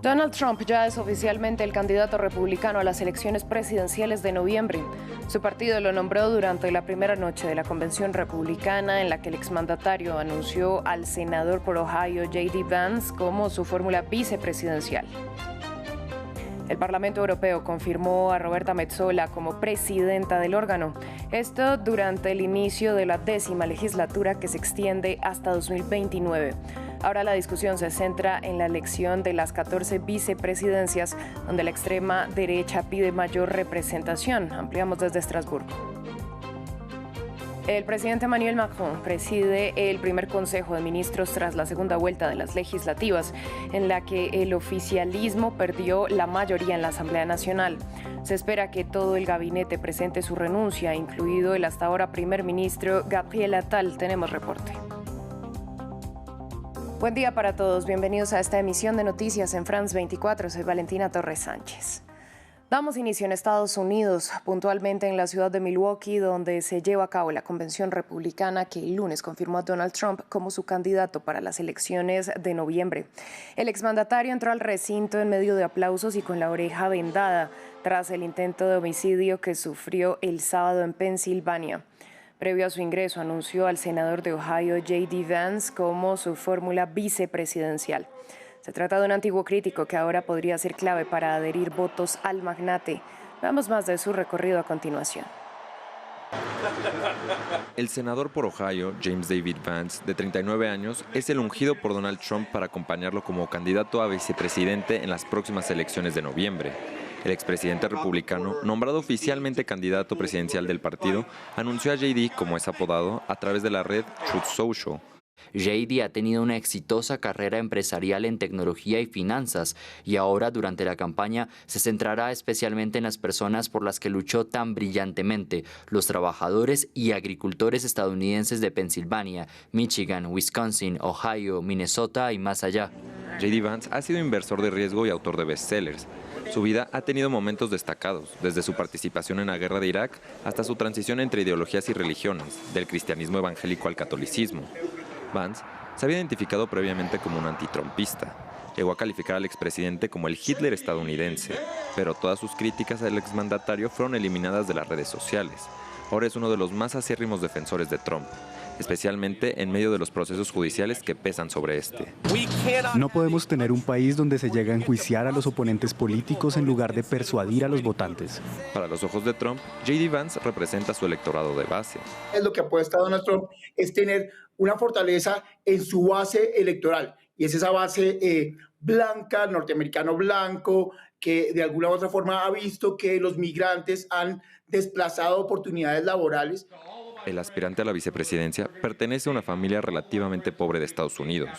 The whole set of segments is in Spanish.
Donald Trump ya es oficialmente el candidato republicano a las elecciones presidenciales de noviembre. Su partido lo nombró durante la primera noche de la convención republicana, en la que el exmandatario anunció al senador por Ohio, J.D. Vance, como su fórmula vicepresidencial. El Parlamento Europeo confirmó a Roberta Metsola como presidenta del órgano. Esto durante el inicio de la 10ª legislatura, que se extiende hasta 2029. Ahora la discusión se centra en la elección de las 14 vicepresidencias, donde la extrema derecha pide mayor representación. Ampliamos desde Estrasburgo. El presidente Emmanuel Macron preside el primer Consejo de Ministros tras la segunda vuelta de las legislativas, en la que el oficialismo perdió la mayoría en la Asamblea Nacional. Se espera que todo el gabinete presente su renuncia, incluido el hasta ahora primer ministro Gabriel Attal. Tenemos reporte. Buen día para todos. Bienvenidos a esta emisión de Noticias en France 24. Soy Valentina Torres Sánchez. Damos inicio en Estados Unidos, puntualmente en la ciudad de Milwaukee, donde se lleva a cabo la convención republicana que el lunes confirmó a Donald Trump como su candidato para las elecciones de noviembre. El exmandatario entró al recinto en medio de aplausos y con la oreja vendada tras el intento de homicidio que sufrió el sábado en Pensilvania. Previo a su ingreso, anunció al senador de Ohio, J.D. Vance, como su fórmula vicepresidencial. Se trata de un antiguo crítico que ahora podría ser clave para adherir votos al magnate. Veamos más de su recorrido a continuación. El senador por Ohio, James David Vance, de 39 años, es el ungido por Donald Trump para acompañarlo como candidato a vicepresidente en las próximas elecciones de noviembre. El expresidente republicano, nombrado oficialmente candidato presidencial del partido, anunció a JD, como es apodado, a través de la red Truth Social. JD ha tenido una exitosa carrera empresarial en tecnología y finanzas y ahora durante la campaña se centrará especialmente en las personas por las que luchó tan brillantemente, los trabajadores y agricultores estadounidenses de Pensilvania, Michigan, Wisconsin, Ohio, Minnesota y más allá. JD Vance ha sido inversor de riesgo y autor de bestsellers. Su vida ha tenido momentos destacados, desde su participación en la guerra de Irak hasta su transición entre ideologías y religiones, del cristianismo evangélico al catolicismo. Vance se había identificado previamente como un antitrumpista. Llegó a calificar al expresidente como el Hitler estadounidense, pero todas sus críticas al exmandatario fueron eliminadas de las redes sociales. Ahora es uno de los más acérrimos defensores de Trump, especialmente en medio de los procesos judiciales que pesan sobre este. No podemos tener un país donde se llega a enjuiciar a los oponentes políticos en lugar de persuadir a los votantes. Para los ojos de Trump, J.D. Vance representa su electorado de base. Lo que apuesta Donald Trump es tener una fortaleza en su base electoral, y es esa base blanca, norteamericano blanco, que de alguna u otra forma ha visto que los migrantes han desplazado oportunidades laborales. El aspirante a la vicepresidencia pertenece a una familia relativamente pobre de Estados Unidos.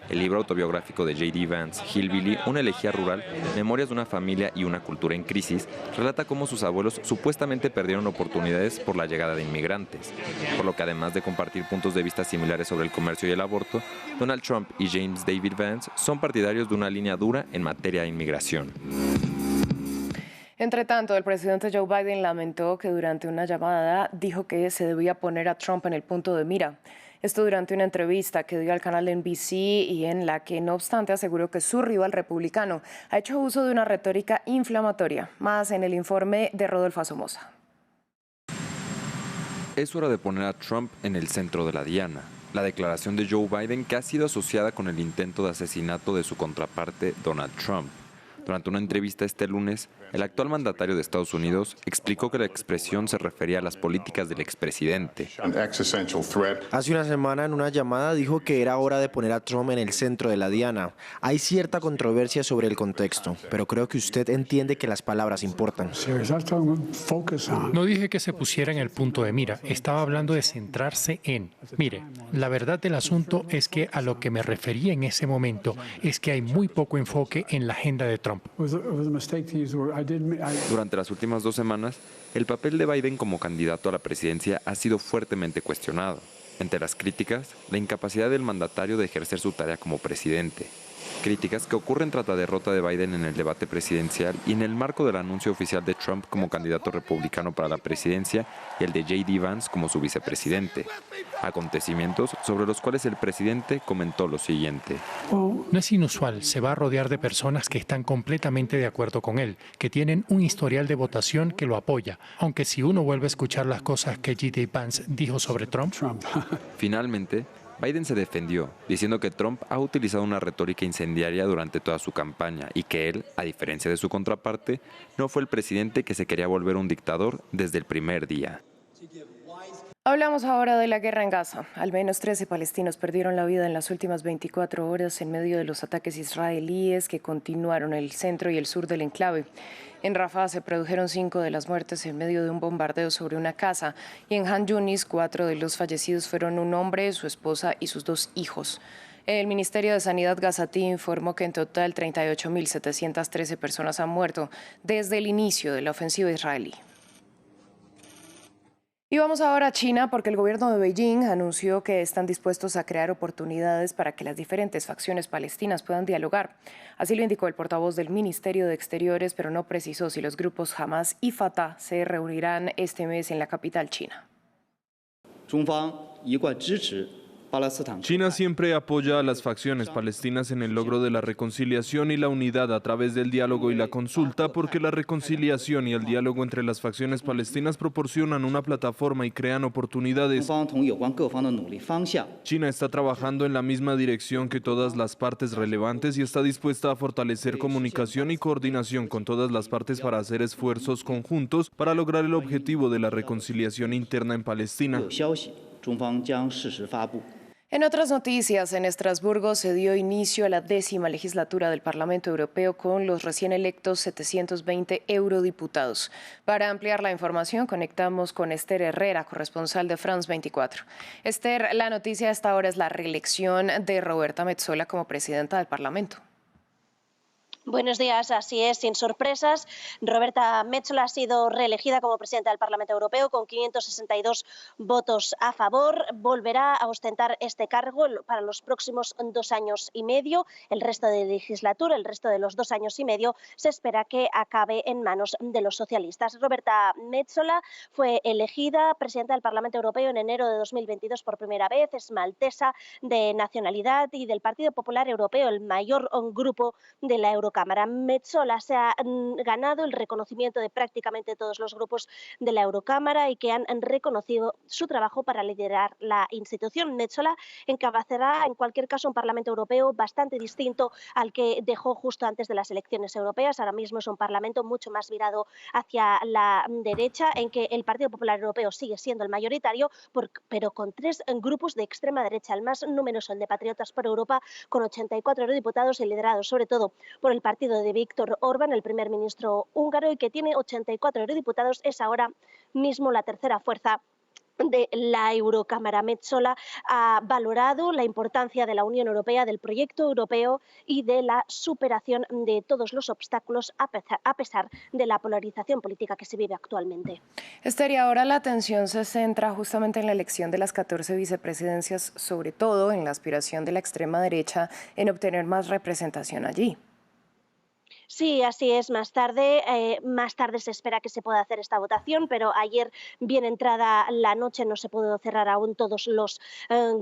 El libro autobiográfico de J.D. Vance, Hillbilly, una elegía rural, Memorias de una familia y una cultura en crisis, relata cómo sus abuelos supuestamente perdieron oportunidades por la llegada de inmigrantes. Por lo que además de compartir puntos de vista similares sobre el comercio y el aborto, Donald Trump y James David Vance son partidarios de una línea dura en materia de inmigración. Entre tanto, el presidente Joe Biden lamentó que durante una llamada dijo que se debía poner a Trump en el punto de mira. Esto durante una entrevista que dio al canal NBC y en la que, no obstante, aseguró que su rival republicano ha hecho uso de una retórica inflamatoria. Más en el informe de Rodolfo Somoza. Es hora de poner a Trump en el centro de la diana. La declaración de Joe Biden, que ha sido asociada con el intento de asesinato de su contraparte, Donald Trump. Durante una entrevista este lunes, el actual mandatario de Estados Unidos explicó que la expresión se refería a las políticas del expresidente. Hace una semana en una llamada dijo que era hora de poner a Trump en el centro de la diana. Hay cierta controversia sobre el contexto, pero creo que usted entiende que las palabras importan. No dije que se pusiera en el punto de mira, estaba hablando de centrarse en. Mire, la verdad del asunto es que a lo que me refería en ese momento es que hay muy poco enfoque en la agenda de Trump. Durante las últimas 2 semanas, el papel de Biden como candidato a la presidencia ha sido fuertemente cuestionado. Entre las críticas, la incapacidad del mandatario de ejercer su tarea como presidente. Críticas que ocurren tras la derrota de Biden en el debate presidencial y en el marco del anuncio oficial de Trump como candidato republicano para la presidencia y el de J.D. Vance como su vicepresidente. Acontecimientos sobre los cuales el presidente comentó lo siguiente. No es inusual, se va a rodear de personas que están completamente de acuerdo con él, que tienen un historial de votación que lo apoya, aunque si uno vuelve a escuchar las cosas que J.D. Vance dijo sobre Trump. Finalmente, Biden se defendió, diciendo que Trump ha utilizado una retórica incendiaria durante toda su campaña y que él, a diferencia de su contraparte, no fue el presidente que se quería volver un dictador desde el primer día. Hablamos ahora de la guerra en Gaza. Al menos 13 palestinos perdieron la vida en las últimas 24 horas en medio de los ataques israelíes que continuaron en el centro y el sur del enclave. En Rafah se produjeron 5 de las muertes en medio de un bombardeo sobre una casa y en Han Yunis 4 de los fallecidos fueron un hombre, su esposa y sus 2 hijos. El Ministerio de Sanidad gazatí informó que en total 38.713 personas han muerto desde el inicio de la ofensiva israelí. Y vamos ahora a China porque el gobierno de Beijing anunció que están dispuestos a crear oportunidades para que las diferentes facciones palestinas puedan dialogar. Así lo indicó el portavoz del Ministerio de Exteriores, pero no precisó si los grupos Hamas y Fatah se reunirán este mes en la capital china. China siempre apoya a las facciones palestinas en el logro de la reconciliación y la unidad a través del diálogo y la consulta, porque la reconciliación y el diálogo entre las facciones palestinas proporcionan una plataforma y crean oportunidades. China está trabajando en la misma dirección que todas las partes relevantes y está dispuesta a fortalecer comunicación y coordinación con todas las partes para hacer esfuerzos conjuntos para lograr el objetivo de la reconciliación interna en Palestina. En otras noticias, en Estrasburgo se dio inicio a la 10ª legislatura del Parlamento Europeo con los recién electos 720 eurodiputados. Para ampliar la información, conectamos con Esther Herrera, corresponsal de France 24. Esther, la noticia hasta ahora es la reelección de Roberta Metsola como presidenta del Parlamento. Buenos días, así es, sin sorpresas. Roberta Metsola ha sido reelegida como presidenta del Parlamento Europeo con 562 votos a favor. Volverá a ostentar este cargo para los próximos 2 años y medio. El resto de legislatura, el resto de los 2 años y medio, se espera que acabe en manos de los socialistas. Roberta Metsola fue elegida presidenta del Parlamento Europeo en enero de 2022 por primera vez. Es maltesa de nacionalidad y del Partido Popular Europeo, el mayor grupo de la Eurocámara. Metsola se ha ganado el reconocimiento de prácticamente todos los grupos de la Eurocámara y que han reconocido su trabajo para liderar la institución. Metsola encabezará en cualquier caso un Parlamento Europeo bastante distinto al que dejó justo antes de las elecciones europeas. Ahora mismo es un Parlamento mucho más virado hacia la derecha, en que el Partido Popular Europeo sigue siendo el mayoritario, pero con 3 grupos de extrema derecha. El más numeroso, el de Patriotas por Europa, con 84 eurodiputados y liderado sobre todo por el partido de Viktor Orbán, el primer ministro húngaro, y que tiene 84 eurodiputados, es ahora mismo la tercera fuerza de la Eurocámara. Metsola ha valorado la importancia de la Unión Europea, del proyecto europeo y de la superación de todos los obstáculos a pesar de la polarización política que se vive actualmente. Esther, y ahora la atención se centra justamente en la elección de las 14 vicepresidencias, sobre todo en la aspiración de la extrema derecha en obtener más representación allí. Sí, así es. Más tarde se espera que se pueda hacer esta votación, pero ayer, bien entrada la noche, no se pudo cerrar aún todos los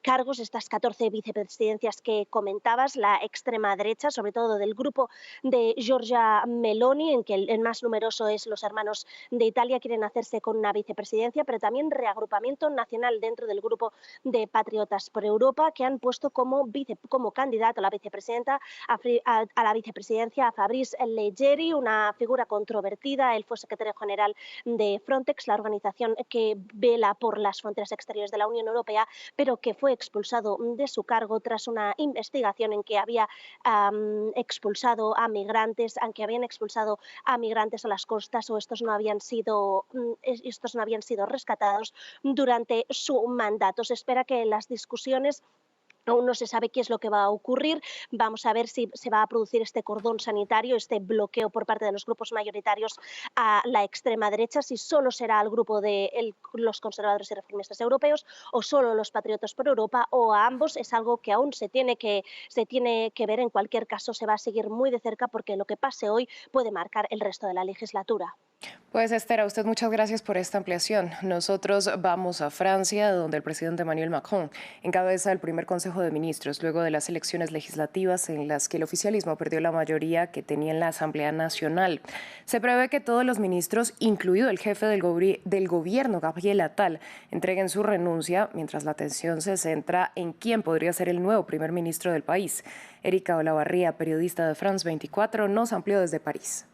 cargos, estas 14 vicepresidencias que comentabas. La extrema derecha, sobre todo del grupo de Giorgia Meloni, en que el más numeroso es los hermanos de Italia, quieren hacerse con una vicepresidencia, pero también reagrupamiento nacional dentro del grupo de Patriotas por Europa, que han puesto como candidato a la vicepresidenta a la vicepresidencia a Fabrice Leggeri, una figura controvertida. Él fue secretario general de Frontex, la organización que vela por las fronteras exteriores de la Unión Europea, pero que fue expulsado de su cargo tras una investigación en que había expulsado a migrantes, aunque habían expulsado a migrantes a las costas, o estos no habían sido rescatados durante su mandato. Se espera que las discusiones Aún no se sabe qué es lo que va a ocurrir. Vamos a ver si se va a producir este cordón sanitario, este bloqueo por parte de los grupos mayoritarios a la extrema derecha, si solo será al grupo de los conservadores y reformistas europeos o solo los patriotas por Europa o a ambos. Es algo que aún se tiene que ver. En cualquier caso, se va a seguir muy de cerca porque lo que pase hoy puede marcar el resto de la legislatura. Pues Esther, a usted muchas gracias por esta ampliación. Nosotros vamos a Francia, donde el presidente Emmanuel Macron encabeza el primer Consejo de Ministros luego de las elecciones legislativas en las que el oficialismo perdió la mayoría que tenía en la Asamblea Nacional. Se prevé que todos los ministros, incluido el jefe del gobierno, Gabriel Attal, entreguen su renuncia, mientras la atención se centra en quién podría ser el nuevo primer ministro del país. Erika Olavarría, periodista de France 24, nos amplió desde París.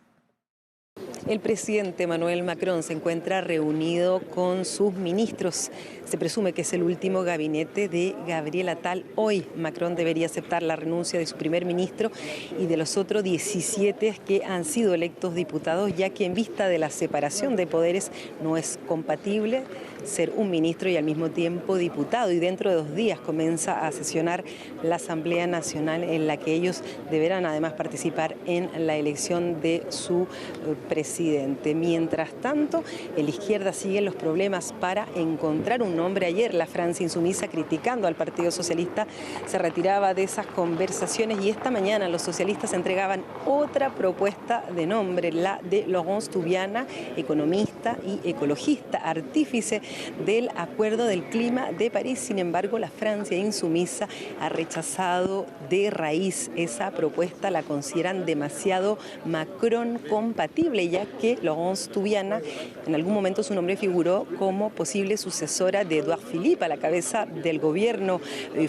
El presidente Emmanuel Macron se encuentra reunido con sus ministros. Se presume que es el último gabinete de Gabriel Attal. Hoy Macron debería aceptar la renuncia de su primer ministro y de los otros 17 que han sido electos diputados, ya que en vista de la separación de poderes no es compatible ser un ministro y al mismo tiempo diputado. Y dentro de 2 días comienza a sesionar la Asamblea Nacional, en la que ellos deberán además participar en la elección de su presidente. Mientras tanto, en la izquierda siguen los problemas para encontrar un nombre. Ayer la Francia Insumisa, criticando al Partido Socialista, se retiraba de esas conversaciones y esta mañana los socialistas entregaban otra propuesta de nombre, la de Laurence Toubiana, economista y ecologista, artífice del Acuerdo del Clima de París. Sin embargo, la Francia Insumisa ha rechazado de raíz esa propuesta, la consideran demasiado Macron compatible, ya que Laurence Toubiana, en algún momento su nombre figuró como posible sucesora de Édouard Philippe a la cabeza del gobierno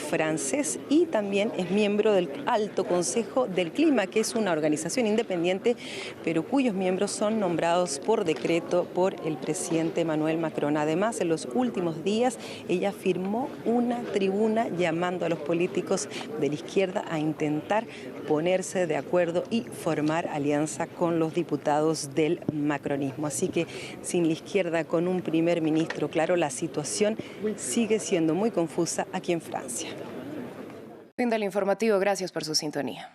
francés, y también es miembro del Alto Consejo del Clima, que es una organización independiente, pero cuyos miembros son nombrados por decreto por el presidente Emmanuel Macron. Además, en los últimos días, ella firmó una tribuna llamando a los políticos de la izquierda a intentar ponerse de acuerdo y formar alianza con los diputados del macronismo. Así que sin la izquierda, con un primer ministro claro, la situación sigue siendo muy confusa aquí en Francia. Fin del informativo, gracias por su sintonía.